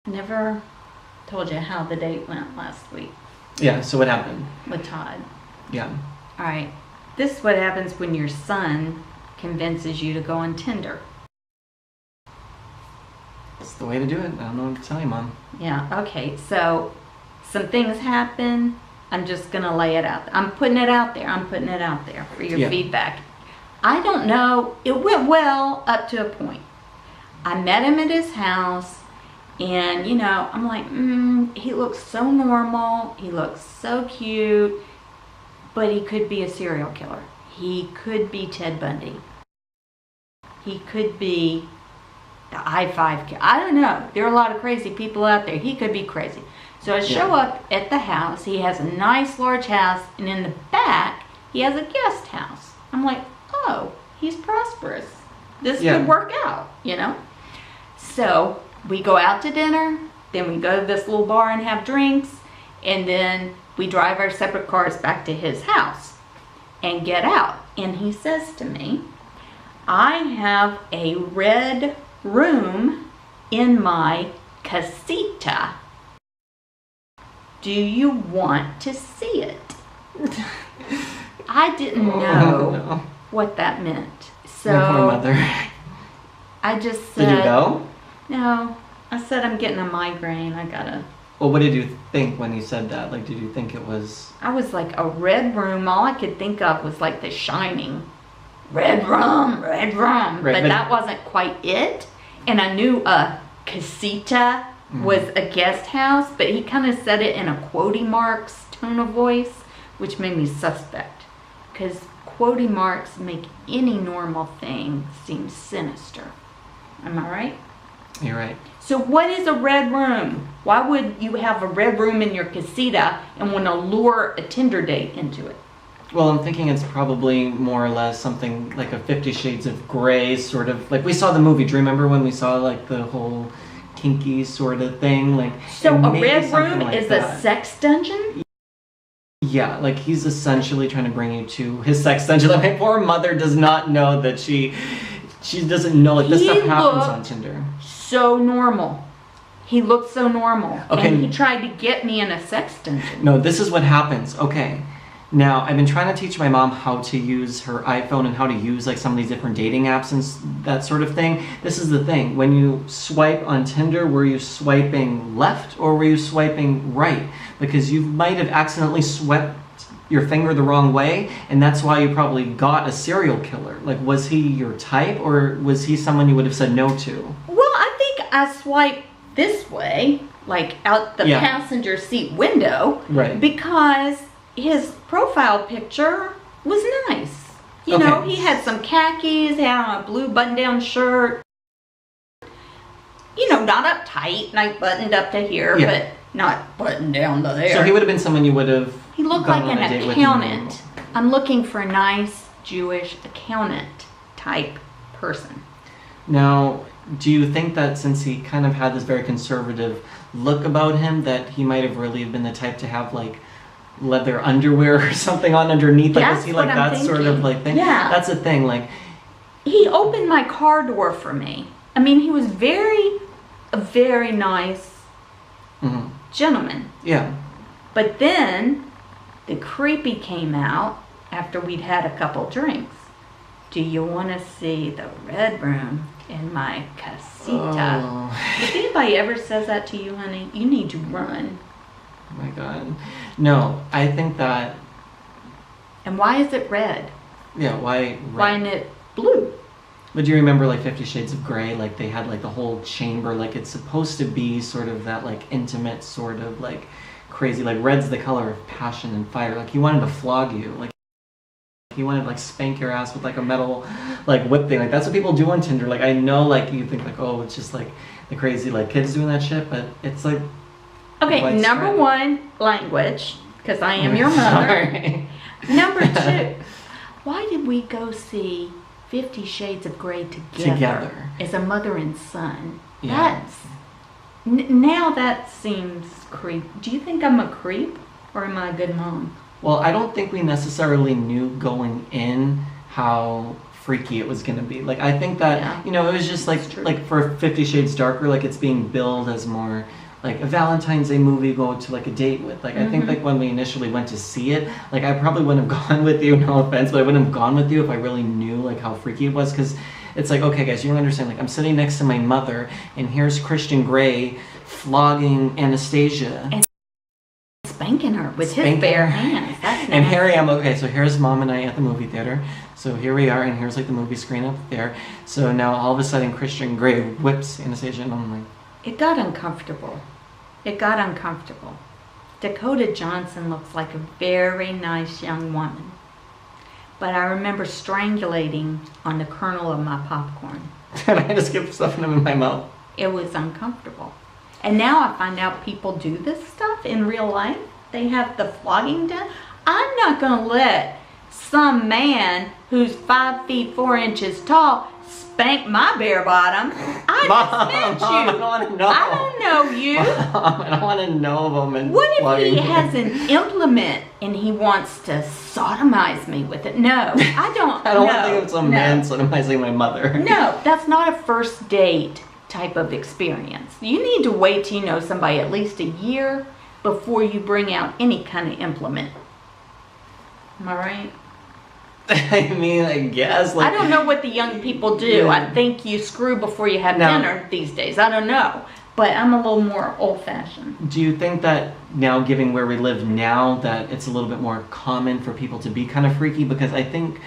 never told you how the date went last week. Yeah, so what happened? With Todd. Yeah. All right. This is what happens when your son convinces you to go on Tinder. It's the way to do it. I don't know what to tell you, Mom. Yeah, okay. So some things happen. I'm just going to lay it out. I'm putting it out there. I'm putting it out there for your feedback. I don't know. It went well up to a point. I met him at his house. And, you know, I'm like, he looks so normal. He looks so cute. But he could be a serial killer. He could be Ted Bundy. He could be the I-5 killer. I don't know. There are a lot of crazy people out there. He could be crazy. So I show up at the house. He has a nice large house. And in the back, he has a guest house. I'm like, oh, he's prosperous. This could work out, you know? So we go out to dinner, then we go to this little bar and have drinks, and then we drive our separate cars back to his house and get out. And he says to me, I have a red room in my casita. Do you want to see it? I didn't know what that meant. So my poor mother. I just said, did you go? No, I said I'm getting a migraine. I gotta. Well, what did you think when you said that? Like, did you think it was? I was like, a red room. All I could think of was like The Shining. Red room, red room. Right, but that wasn't quite it. And I knew a casita was a guest house, but he kind of said it in a quotey marks tone of voice, which made me suspect. Because quotey marks make any normal thing seem sinister. Am I right? You're right. So what is a red room? Why would you have a red room in your casita and want to lure a Tinder date into it? Well, I'm thinking it's probably more or less something like a 50 Shades of Grey sort of, like we saw the movie. Do you remember when we saw like the whole kinky sort of thing? Like, so a red room like is a sex dungeon? Yeah, like he's essentially trying to bring you to his sex dungeon. Like my poor mother does not know that she doesn't know like this stuff happens on Tinder. So normal. He looked so normal. Okay. And he tried to get me in a sex dungeon. No, this is what happens. Okay. Now, I've been trying to teach my mom how to use her iPhone and how to use like some of these different dating apps and that sort of thing. This is the thing. When you swipe on Tinder, were you swiping left or were you swiping right? Because you might have accidentally swept your finger the wrong way, and that's why you probably got a serial killer. Like, was he your type or was he someone you would have said no to? Well, I think I swiped this way, like out the passenger seat window. Right. Because his profile picture was nice. You know, he had some khakis, he had on a blue button-down shirt. You know, not uptight, like buttoned up to here, but not buttoned down to there. So he would have been someone you would have. He looked like an accountant. I'm looking for a nice Jewish accountant type person. Now, do you think that since he kind of had this very conservative look about him, that he might have really been the type to have like leather underwear or something on underneath? Like, was he like that sort of like thing? Yeah. That's the thing. Like, he opened my car door for me. I mean, he was a very nice gentleman. Yeah. But then the creepy came out after we'd had a couple drinks. Do you want to see the red room in my casita? Oh. If anybody ever says that to you, honey, you need to run. Oh my God. No, I think that. And why is it red? Yeah, why red? Why isn't it blue? But do you remember like 50 Shades of Grey? Like they had like the whole chamber, like it's supposed to be sort of that like intimate sort of like crazy, like red's the color of passion and fire. Like he wanted to flog you. Like he wanted to like spank your ass with like a metal like whip thing. Like that's what people do on Tinder. Like I know like you think like, oh, it's just like the crazy like kids doing that shit, but it's like. Okay, number one, language, because I am your mother. Number two, why did we go see 50 Shades of Grey together as a mother and son? Yeah. Now that seems creep. Do you think I'm a creep or am I a good mom? Well, I don't think we necessarily knew going in how freaky it was gonna be. Like I think that Yeah. you know it was just like for 50 Shades Darker, like it's being billed as more like a Valentine's Day movie go to like a date with. Like I think like when we initially went to see it, like I probably wouldn't have gone with you, no offense, but I wouldn't have gone with you if I really knew like how freaky it was, because it's like, okay guys, you don't understand, like I'm sitting next to my mother and here's Christian Grey flogging Anastasia. And spanking her with his bare hands. That's and nasty. here I am, okay, so here's Mom and I at the movie theater. So here we are, and here's like the movie screen up there. So now all of a sudden Christian Grey whips Anastasia, and I'm like... It got uncomfortable. It got uncomfortable. Dakota Johnson looks like a very nice young woman. But I remember strangulating on the kernel of my popcorn. and I just kept stuffing them in my mouth. It was uncomfortable. And now I find out people do this stuff in real life. They have the flogging done. I'm not going to let some man who's 5 feet 4 inches tall spank my bare bottom. I just met Mom, you. I don't want to know. I don't know you. Mom, I don't want to know of a woman. What if flogging he me. has an implement and he wants to sodomize me with it? No, I don't. I don't no, want to think of some no. man sodomizing my mother. No, that's not a first date type of experience. You need to wait till you know somebody at least a year before you bring out any kind of implement. Am I right? I mean, I guess. Like, I don't know what the young people do. Yeah. I think you screw before you have Now- dinner these days. I don't know. But I'm a little more old-fashioned. Do you think that now, given where we live now, that it's a little bit more common for people to be kind of freaky? Because I think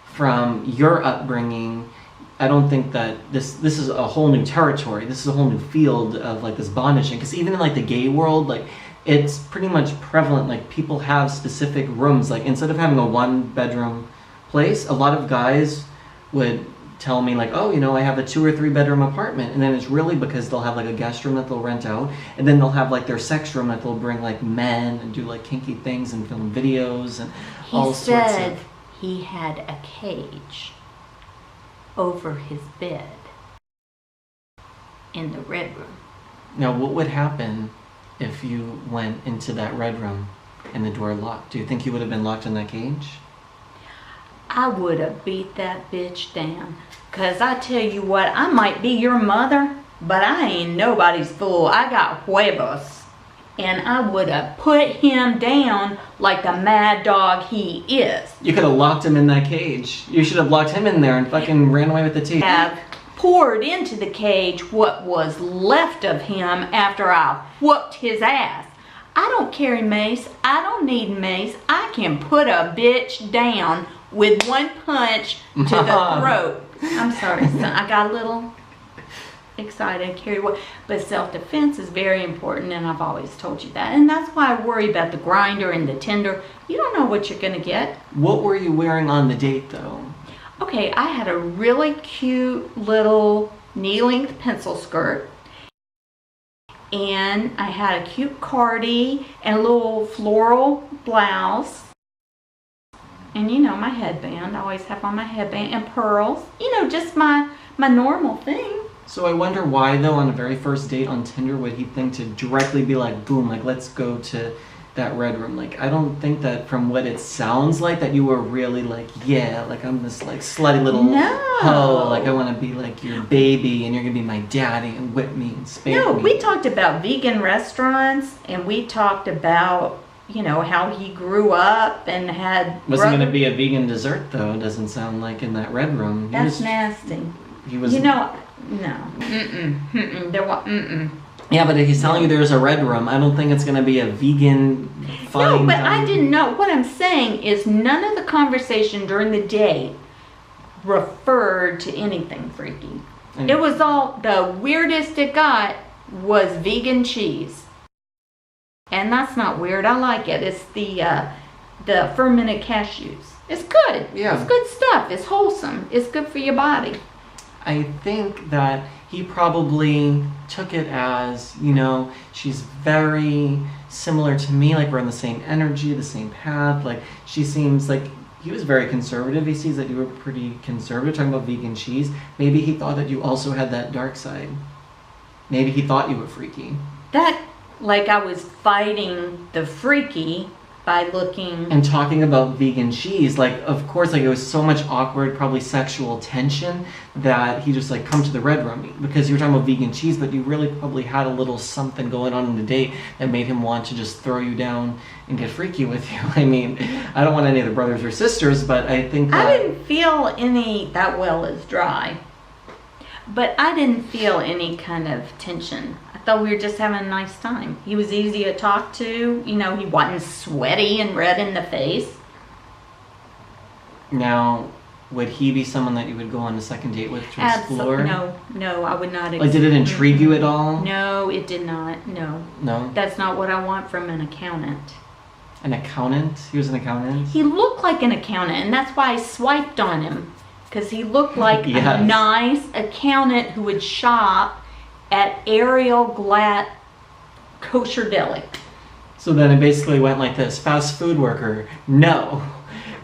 from your upbringing, I don't think that this is a whole new territory. This is a whole new field of like this bondage. Because even in like the gay world, like it's pretty much prevalent. Like people have specific rooms. Like instead of having a 1-bedroom place, a lot of guys would tell me like, oh, you know, I have a 2 or 3 bedroom apartment, and then it's really because they'll have like a guest room that they'll rent out, and then they'll have like their sex room that they'll bring like men and do like kinky things and film videos and all He sorts said of... he had a cage over his bed in the red room. Now, what would happen if you went into that red room and the door locked? Do you think you would have been locked in that cage? I would have beat that bitch down. Cause I tell you what, I might be your mother, but I ain't nobody's fool. I got huevos. And I would have put him down like the mad dog he is. You could have locked him in that cage. You should have locked him in there and fucking ran away with the tea. Have poured into the cage what was left of him after I whooped his ass. I don't carry mace. I don't need mace. I can put a bitch down with one punch to the throat. I'm sorry, son. I got a little excited, carried away. But self-defense is very important, and I've always told you that. And that's why I worry about the grinder and the Tinder. You don't know what you're going to get. What were you wearing on the date, though? Okay, I had a really cute little knee-length pencil skirt. And I had a cute cardi and a little floral blouse. And you know, my headband. I always have on my headband and pearls. You know, just my normal thing. So I wonder why, though, on a very first date on Tinder, would he think to directly be like, boom, like, let's go to that red room? Like, I don't think that from what it sounds like that you were really like, yeah, like, I'm this, like, slutty little hoe. Like, I want to be, like, your baby, and you're going to be my daddy and whip me and spank me. No, we talked about vegan restaurants, and we talked about, you know, how he grew up and had... Wasn't going to be a vegan dessert, though. It doesn't sound like in that red room. That's nasty. He was... You know, no. There was, Yeah, but if he's telling you there's a red room, I don't think it's going to be a vegan fine No, but time. I didn't know. What I'm saying is none of the conversation during the date referred to anything freaky. And- It was all, the weirdest it got was vegan cheese. And that's not weird. I like it. It's the fermented cashews. It's good. Yeah. It's good stuff. It's wholesome. It's good for your body. I think that he probably took it as, you know, she's very similar to me, like we're in the same energy, the same path, like she seems like, he was very conservative, he sees that you were pretty conservative, talking about vegan cheese. Maybe he thought that you also had that dark side. Maybe he thought you were freaky. That, like I was fighting the freaky by looking. And talking about vegan cheese, like, of course, like, it was so much awkward, probably sexual tension, that he just, like, come to the red room. Because you were talking about vegan cheese, but you really probably had a little something going on in the date that made him want to just throw you down and get freaky with you. I mean, I don't want any of the brothers or sisters, but I think that... I didn't feel any, that well is dry, but I didn't feel any kind of tension. I thought we were just having a nice time. He was easy to talk to. You know, he wasn't sweaty and red in the face. Now, would he be someone that you would go on a second date with to explore? No, I would not. Like, did it intrigue you at all? No, it did not. No. No? That's not what I want from an accountant. An accountant? He was an accountant? He looked like an accountant, and that's why I swiped on him. Because he looked like Yes. a nice accountant who would shop at Ariel Glatt Kosher Deli. So then it basically went like this. Fast food worker, no.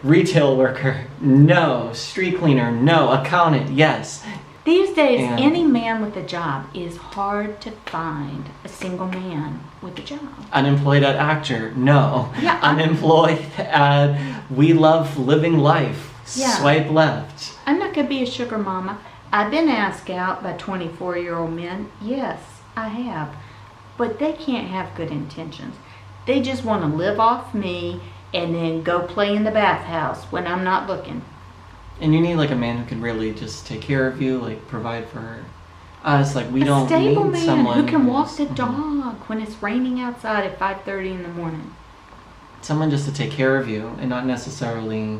Retail worker, no. Street cleaner, no. Accountant, yes. These days, And- any man with a job is hard to find a single man with a job. Unemployed at actor, no. Yeah, Unemployed at we love living life. Yeah. Swipe left. I'm not going to be a sugar mama. I've been asked out by 24-year-old men. Yes, I have. But they can't have good intentions. They just want to live off me and then go play in the bathhouse when I'm not looking. And you need like a man who can really just take care of you, like provide for us. Like we A don't stable need man someone who can walk who's- the dog when it's raining outside at 5:30 in the morning. Someone just to take care of you and not necessarily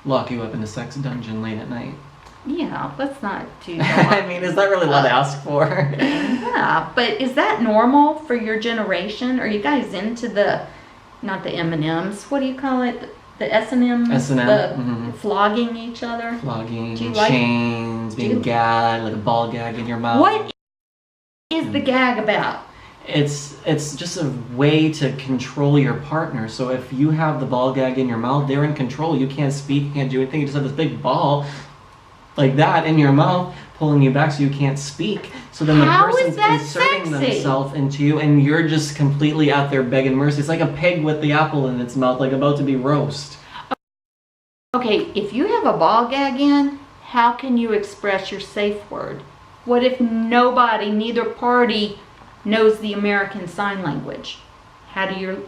lock you up in a sex dungeon late at night. Yeah, let's not do I that. mean, is that really what to ask for? Yeah, but is that normal for your generation? Are you guys into the, not the M&Ms, what do you call it? The S&Ms? S&M, The mhm. flogging each other? Flogging, Do you like- chains, being gagged, like a ball gag in your mouth. What is the gag about? It's just a way to control your partner. So if you have the ball gag in your mouth, they're in control. You can't speak, you can't do anything. You just have this big ball like that in your mouth, pulling you back so you can't speak. So then the How is person's that inserting sexy? themselves into you, and you're just completely out there begging mercy. It's like a pig with the apple in its mouth, like about to be roast. Okay, if you have a ball gag in, how can you express your safe word? What if nobody, neither party, knows the American Sign Language? How do you...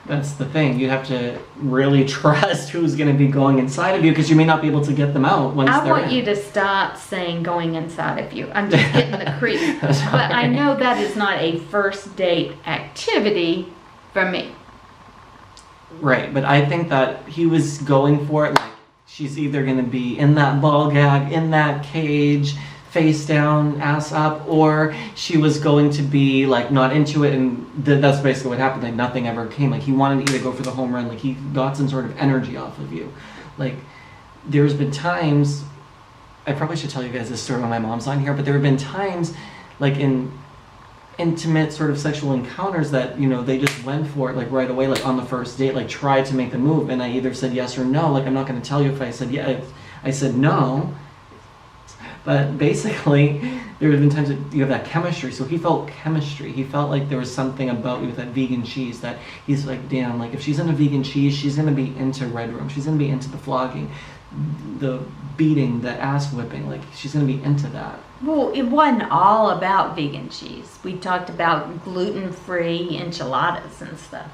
That's the thing. You have to really trust who's going to be going inside of you, because you may not be able to get them out once I they're want in. you to stop saying going inside of you. I'm just getting the creep. Sorry. But I know that is not a first date activity for me. Right, but I think that he was going for it like she's either going to be in that ball gag, in that cage, face down, ass up, or she was going to be like not into it, and that's basically what happened. Like nothing ever came. Like he wanted to either go for the home run, like he got some sort of energy off of you. Like there's been times, I probably should tell you guys this story when my mom's on here, but there have been times like in intimate sort of sexual encounters that, you know, they just went for it like right away, like on the first date, like tried to make the move, and I either said yes or no. Like I'm not going to tell you if I said yeah, I said no. But basically, there have been times that you have that chemistry. So he felt chemistry. He felt like there was something about you with that vegan cheese that he's like, damn, like if she's into vegan cheese, she's going to be into Red Room. She's going to be into the flogging, the beating, the ass whipping. Like she's going to be into that. Well, it wasn't all about vegan cheese. We talked about gluten-free enchiladas and stuff.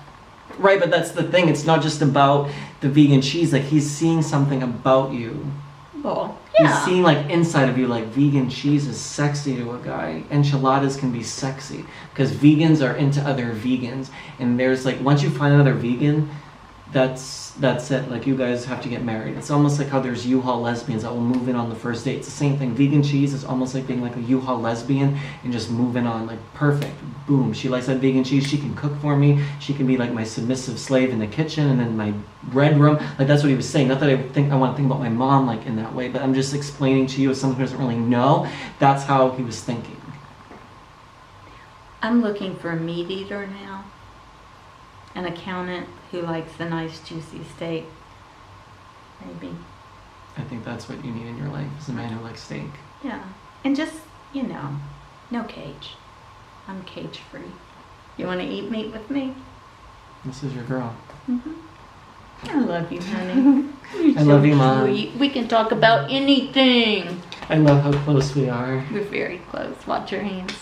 Right, but that's the thing. It's not just about the vegan cheese. Like he's seeing something about you. Well, He's yeah. seeing like inside of you, like vegan cheese is sexy to a guy. Enchiladas can be sexy because vegans are into other vegans, and there's like once you find another vegan, that's it. Like you guys have to get married. It's almost like how there's U-Haul lesbians that will move in on the first date. It's the same thing. Vegan cheese is almost like being like a U-Haul lesbian and just moving on. Like perfect, boom. She likes that vegan cheese. She can cook for me. She can be like my submissive slave in the kitchen, and then my Red Room. Like that's what he was saying. Not that I want to think about my mom like in that way, but I'm just explaining to you as someone who doesn't really know. That's how he was thinking. I'm looking for a meat eater now. An accountant who likes a nice juicy steak. Maybe. I think that's what you need in your life, is a man who likes steak. Yeah. And just, you know, no cage. I'm cage free. You want to eat meat with me? This is your girl. I love you, honey. You're I love you, Mom. sweet. We can talk about anything. I love how close we are. We're very close. Watch your hands.